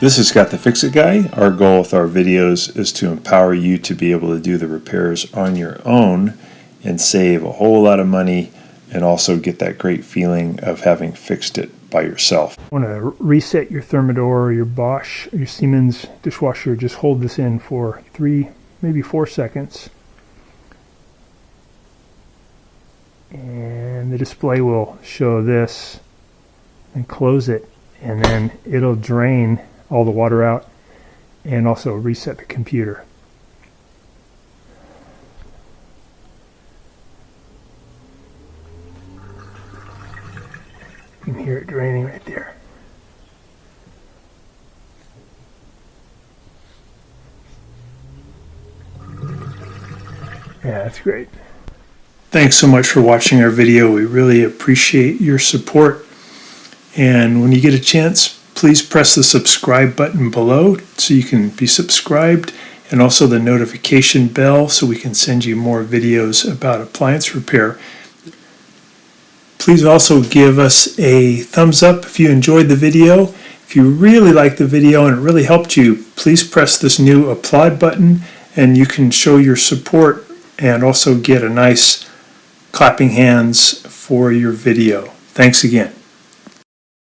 This is Scott the Fix-It Guy. Our goal with our videos is to empower you to be able to do the repairs on your own and save a whole lot of money and also get that great feeling of having fixed it by yourself. Want to reset your Thermador or your Bosch or your Siemens dishwasher, just hold this in for 3, maybe 4 seconds. And the display will show this, and close it, and then it'll drain all the water out and also reset the computer. You can hear it draining right there. Yeah, that's great. Thanks so much for watching our video. We really appreciate your support. And when you get a chance, please press the subscribe button below so you can be subscribed, and also the notification bell so we can send you more videos about appliance repair. Please also give us a thumbs up if you enjoyed the video. If you really liked the video and it really helped you, please press this new applaud button and you can show your support and also get a nice clapping hands for your video. Thanks again.